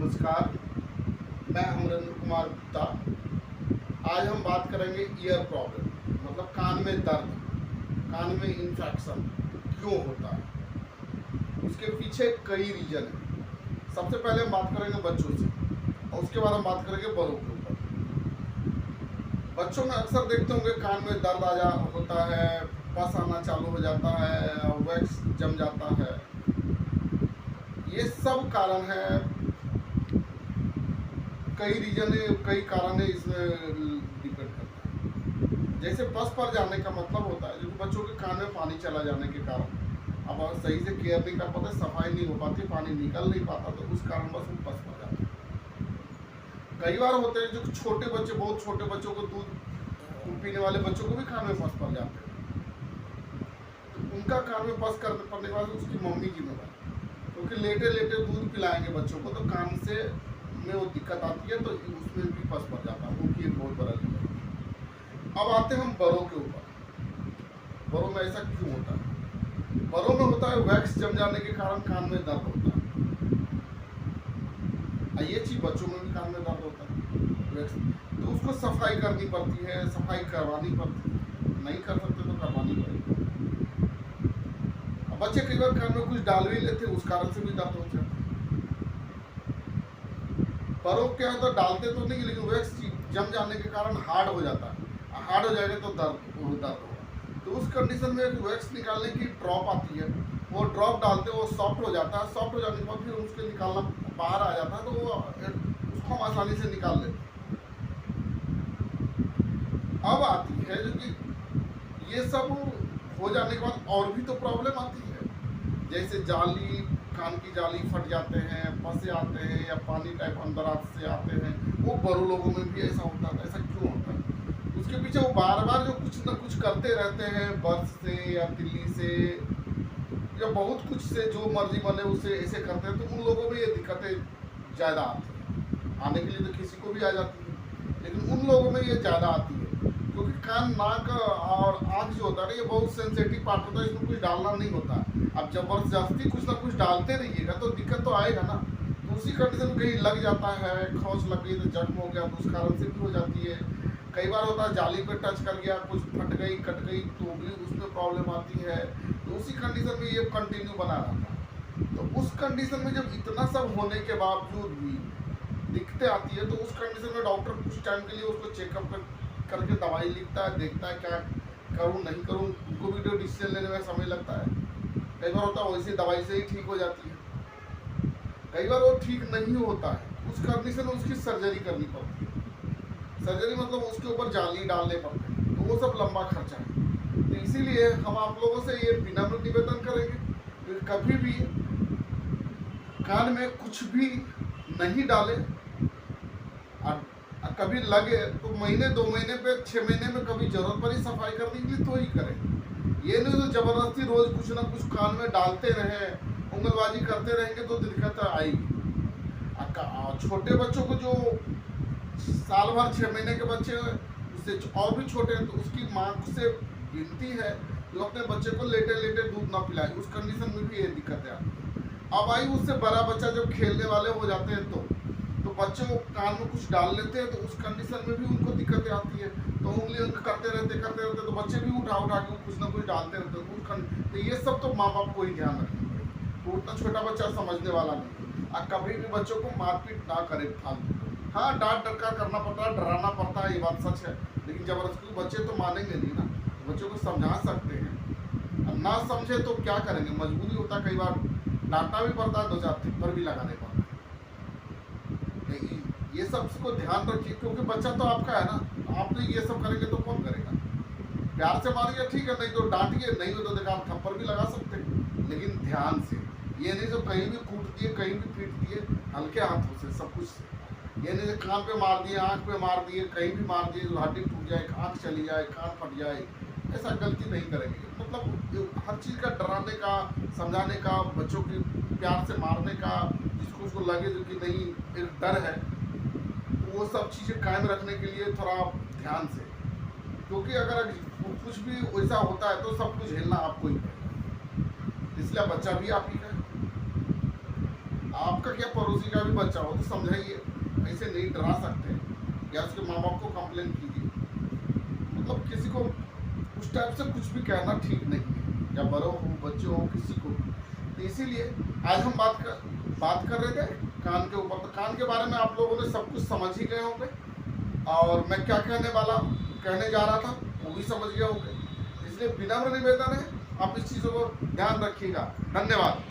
नमस्कार, मैं अमरेंद्र कुमार गुप्ता। आज हम बात करेंगे ईयर प्रॉब्लम, मतलब कान में दर्द, कान में इन्फेक्शन क्यों होता है। उसके पीछे कई रीजन है। सबसे पहले हम बात करेंगे बच्चों से और उसके बाद हम बात करेंगे बड़ों के ऊपर। बच्चों में अक्सर देखते होंगे कान में दर्द होता है, पस आना चालू हो जाता है, वैक्स जम जाता है। ये सब कारण है, कई रीजन है, कई कारण है, इसमें डिपेंड करता है। जैसे पस पर जाने का मतलब होता है जो बच्चों के कान में पानी चला जाने के कारण, अब अगर सही से केयर नहीं कर पाते, सफाई नहीं हो पाती, पानी निकल नहीं पाता, तो उस कारण बस वो पस पर जाते हैं। कई बार होते हैं जो छोटे बच्चे, बहुत छोटे बच्चों को, दूध पीने वाले बच्चों को भी कान में पस पड़ जाते हैं। तो उनका कान में पस पड़ने के बाद उसकी मम्मी जिम्मेदार, क्योंकि लेटे लेटे दूध पिलाएंगे बच्चों को तो कान से में वो दिक्कत आती है, तो उसमें भी पस पड़ जाता है, उनकी एक बहुत बड़ा रीजन है। अब आते हैं हम बड़ों के ऊपर। बड़ों में ऐसा क्यों होता है? बड़ों में होता है वैक्स जम जाने के कारण कान में दर्द होता है। ये चीज बच्चों में भी कान में दर्द होता है वैक्स, तो उसको सफाई करनी पड़ती है, सफाई करवानी पड़ती है। नहीं कर सकते तो करवानी पड़ेगी। अब बच्चे कई बार कान में कुछ डाल भी लेते, उस कारण से भी दर्द हो जाता है। बड़ों क्या होता है, डालते तो नहीं, लेकिन वैक्स जम जाने के कारण हार्ड हो जाता है। हार्ड हो जाएगा तो दर्द होगा। तो उस कंडीशन में एक वैक्स निकालने की ड्रॉप आती है, वो ड्रॉप डालते वो सॉफ्ट हो जाता है। सॉफ्ट हो जाने के बाद फिर उसके निकालना बाहर आ जाता है, तो वो उसको हम आसानी से निकाल लेते हैं। अब आती है जो कि ये सब हो जाने के बाद और भी तो प्रॉब्लम आती है, जैसे जाली, कान की जाली फट जाते हैं, फंसे आते हैं, या पानी टाइप अंदर से आते हैं। वो बड़ों लोगों में भी ऐसा होता है। ऐसा क्यों होता है? उसके पीछे वो बार बार जो कुछ ना कुछ करते रहते हैं, बर्फ से या तिल्ली से या बहुत कुछ से, जो मर्जी बने उसे ऐसे करते हैं, तो उन लोगों में ये दिक्कतें ज़्यादा आती हैं। आने के लिए तो किसी को भी आ जाती है, लेकिन उन लोगों में ये ज़्यादा आती है, क्योंकि कान, नाक और आँख जो होता है ना, ये बहुत सेंसिटिव पार्ट होता है, इसमें कुछ डालना नहीं होता। अब जबरदस्ती कुछ ना कुछ डालते रहिएगा तो दिक्कत तो आएगा ना। तो उसी कंडीशन कहीं लग जाता है, खौच लग गई तो जख्म हो गया, तो उस कारण से भी हो जाती है। कई बार होता है जाली पे टच कर गया, कुछ फट गई, कट गई, तो भी उसमें प्रॉब्लम आती है। तो उसी कंडीशन में ये कंटिन्यू बना रहता है। तो उस कंडीशन में जब इतना सब होने के बावजूद भी दिक्कतें आती है, तो उस कंडीशन में डॉक्टर कुछ टाइम के लिए उसको चेकअप करके दवाई लिखता है, देखता है क्या करूँ नहीं करूँ। उनको भी तो डिसीजन लेने में समय लगता है। कई बार होता है वैसी दवाई से ही ठीक हो जाती है, कई बार वो ठीक नहीं होता है। उस कंडीशन में उसकी सर्जरी करनी पड़ती है। सर्जरी मतलब उसके ऊपर जाली डालने पड़ते हैं, तो वो सब लंबा खर्चा है। तो इसीलिए हम आप लोगों से ये विनम्र निवेदन करेंगे कि कभी भी कान में कुछ भी नहीं डालें, और कभी लगे तो महीने 2 महीने पे 6 महीने में कभी जरूरत पड़ी सफाई करने के लिए तो ही करें। ये नहीं तो जबरदस्ती रोज कुछ ना कुछ कान में डालते रहे, उंगलबाजी करते रहेंगे तो दिक्कत आएगी। छोटे बच्चों को, जो साल भर 6 महीने के बच्चे उससे और भी छोटे हैं, तो उसकी माँ से विनती है जो अपने बच्चे को लेटे लेटे दूध ना पिलाए। उस कंडीशन में भी ये दिक्कतें आती है। अब आई उससे बड़ा बच्चा जब खेलने वाले हो जाते हैं, तो बच्चे वो कान में कुछ डाल लेते हैं, तो उस कंडीशन में भी उनको दिक्कतें आती है। तो उंगली करते रहते तो बच्चे भी उठा के कुछ ना कुछ डालते रहते हैं। तो ये सब तो माँ बाप को ही ध्यान रखना पड़ेगा। तो उतना छोटा बच्चा समझने वाला नहीं, और कभी भी बच्चों को मारपीट ना करे फालतू। हाँ, डांट डरका करना पड़ता है, डराना पड़ता है, ये बात सच है, लेकिन जबरदस्ती बच्चे तो मानेंगे नहीं ना। बच्चों को समझा सकते हैं, अब ना समझे तो क्या करेंगे, मजबूरी होता है। कई बार डांटना भी पड़ता है, 2-4 थप्पड़ भी लगाने पड़ता है। ये सब को ध्यान रखिए, क्योंकि बच्चा तो आपका है ना। आप नहीं ये सब करेंगे तो कौन करेगा? प्यार से मारिए ठीक है, नहीं तो डांटिए, नहीं हो तो देखा आप थप्पड़ भी लगा सकते हैं, लेकिन ध्यान से। ये नहीं तो कहीं भी कूट दिए, कहीं भी पीट दिए, हल्के हाथों से, सब कुछ से। ये नहीं तो कान पे मार दिए, आँख पे मार दिए, कहीं भी मार दिए, हड्डी टूट जाए, आँख चली जाए, कान फट जाए। ऐसा गलती नहीं करेंगे। मतलब हर चीज़ का डराने का, समझाने का, बच्चों की प्यार से मारने का, जिसको उसको लगे जो कि नहीं एक डर है, वो सब चीज़ें कायम रखने के लिए थोड़ा ध्यान से। क्योंकि अगर कुछ भी वैसा होता है तो सब कुछ झेलना आपको ही पड़ेगा, इसलिए बच्चा भी आप ही का, आपका आपका क्या पड़ोसी का भी बच्चा हो तो समझाइए, ऐसे नहीं डरा सकते, या उसके माँ बाप को कंप्लेन कीजिए। मतलब किसी को उस टाइप से कुछ भी कहना ठीक नहीं है, या बड़ों हो बच्चे हो किसी को। तो इसीलिए आज हम बात कर रहे थे कान के ऊपर। तो कान के बारे में आप लोगों ने सब कुछ समझ ही गए होंगे, और मैं क्या कहने जा रहा था वो भी समझ गए होंगे। इसलिए विनम्र निवेदन है, आप इस चीज़ों को ध्यान रखिएगा। धन्यवाद।